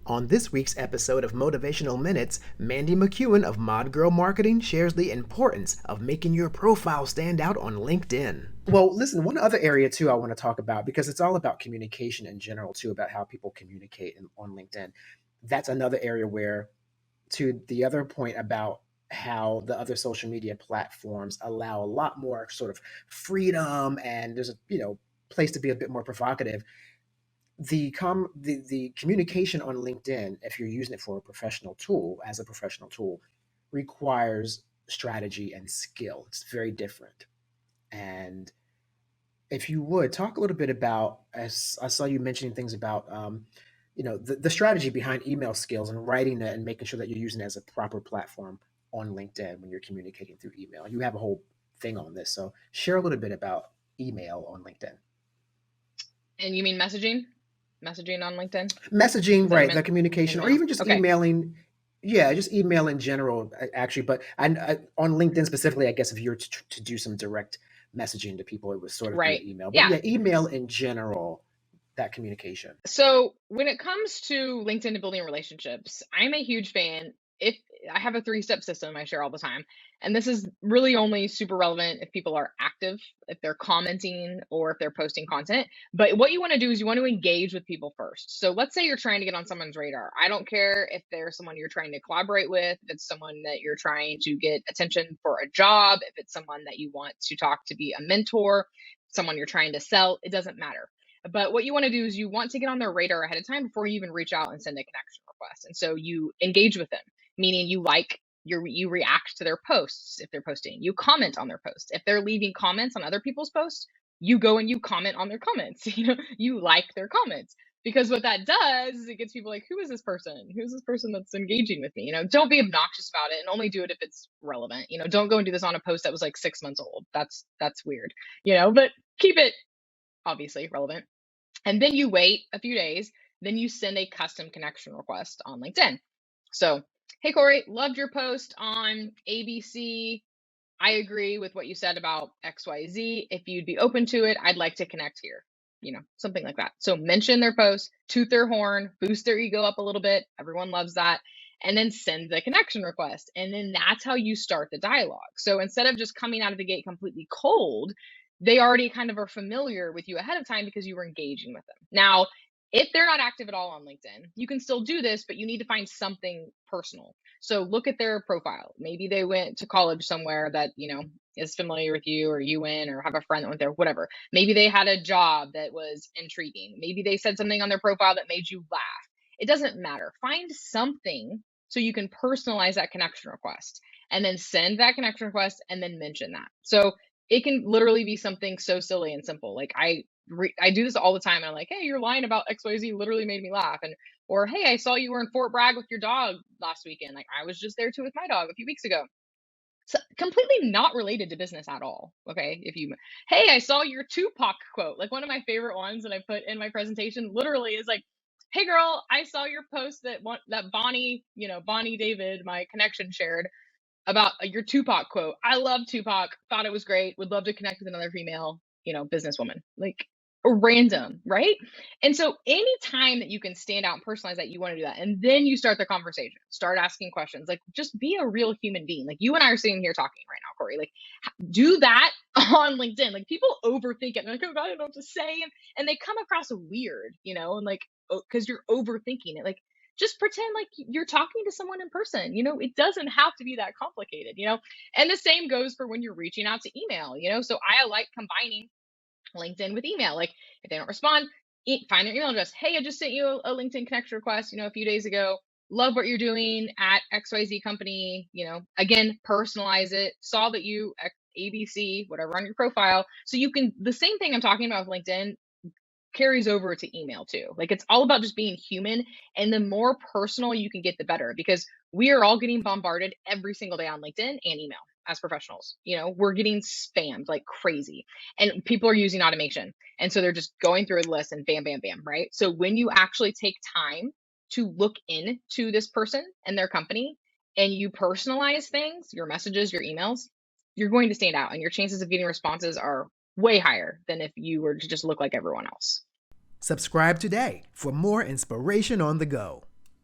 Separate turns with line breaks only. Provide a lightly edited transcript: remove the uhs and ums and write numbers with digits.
On this week's episode of Motivational Minutes, Mandy McEwen of Mod Girl Marketing shares the importance of making your profile stand out on LinkedIn. Well, listen, one other area too I want to talk about, because it's all about communication in general too, about how people communicate on LinkedIn. That's another area where, to the other point about how the other social media platforms allow a lot more sort of freedom, and there's a place to be a bit more provocative. The communication on LinkedIn, if you're using it for a professional tool, as a professional tool, requires strategy and skill. It's very different. And if you would talk a little bit about, as I saw you mentioning things about, the strategy behind email skills and writing it and making sure that you're using it as a proper platform on LinkedIn when you're communicating through email. You have a whole thing on this, so share a little bit about email on LinkedIn.
And you mean messaging? Messaging on LinkedIn?
Messaging, right? The communication, or even just
Okay.
emailing. Yeah, just email in general, actually. But on LinkedIn specifically, I guess if you were to do some direct messaging to people, it would sort of be an email. But yeah, email in general, that communication.
So when it comes to LinkedIn and building relationships, I'm a huge fan. If I have a 3-step system I share all the time, and this is really only super relevant if people are active, if they're commenting, or if they're posting content. But what you want to do is you want to engage with people first. So let's say you're trying to get on someone's radar. I don't care if they're someone you're trying to collaborate with, if it's someone that you're trying to get attention for a job, if it's someone that you want to talk to be a mentor, someone you're trying to sell, it doesn't matter. But what you want to do is you want to get on their radar ahead of time before you even reach out and send a connection request. And so you engage with them, meaning you react to their posts if they're posting, you comment on their posts. If they're leaving comments on other people's posts, you go and you comment on their comments. You like their comments. Because what that does is it gets people like, who is this person? Who's this person that's engaging with me? Don't be obnoxious about it, and only do it if it's relevant. Don't go and do this on a post that was like 6 months old. That's weird. But keep it obviously relevant. And then you wait a few days, then you send a custom connection request on LinkedIn. So, hey, Corey, loved your post on ABC. I agree with what you said about XYZ. If you'd be open to it, I'd like to connect here. Something like that. So mention their post, toot their horn, boost their ego up a little bit. Everyone loves that. And then send the connection request. And then that's how you start the dialogue. So instead of just coming out of the gate completely cold, they already kind of are familiar with you ahead of time because you were engaging with them. Now, if they're not active at all on LinkedIn, you can still do this, but you need to find something personal. So look at their profile. Maybe they went to college somewhere that, is familiar with you, or you went, or have a friend that went there, whatever. Maybe they had a job that was intriguing. Maybe they said something on their profile that made you laugh. It doesn't matter. Find something so you can personalize that connection request, and then send that connection request, and then mention that. So it can literally be something so silly and simple. Like I do this all the time, and I'm like, hey, you're lying about XYZ literally made me laugh. Or hey, I saw you were in Fort Bragg with your dog last weekend. Like, I was just there too with my dog a few weeks ago. So completely not related to business at all. Okay. Hey, I saw your Tupac quote. Like, one of my favorite ones that I put in my presentation literally is like, hey girl, I saw your post that Bonnie David, my connection, shared about your Tupac quote. I love Tupac, thought it was great, would love to connect with another female, businesswoman. Like, random, right? And so anytime that you can stand out and personalize that, you want to do that. And then you start the conversation, start asking questions, like, just be a real human being. Like, you and I are sitting here talking right now, Corey. Like, do that on LinkedIn. Like, people overthink it. They're like, oh God, I don't know what to say. And they come across weird, and like, because you're overthinking it. Like, just pretend like you're talking to someone in person. It doesn't have to be that complicated. And the same goes for when you're reaching out to email. So I like combining LinkedIn with email. Like, if they don't respond, find their email address. Hey, I just sent you a LinkedIn connection request, a few days ago. Love what you're doing at XYZ company. Again, personalize it. Saw that you ABC, whatever, on your profile. So you can, the same thing I'm talking about with LinkedIn carries over to email too. Like, it's all about just being human, and the more personal you can get, the better, because we are all getting bombarded every single day on LinkedIn and email as professionals. We're getting spammed like crazy, and people are using automation. And so they're just going through a list and bam, bam, bam, right? So when you actually take time to look into this person and their company, and you personalize things, your messages, your emails, you're going to stand out, and your chances of getting responses are way higher than if you were to just look like everyone else.
Subscribe today for more inspiration on the go.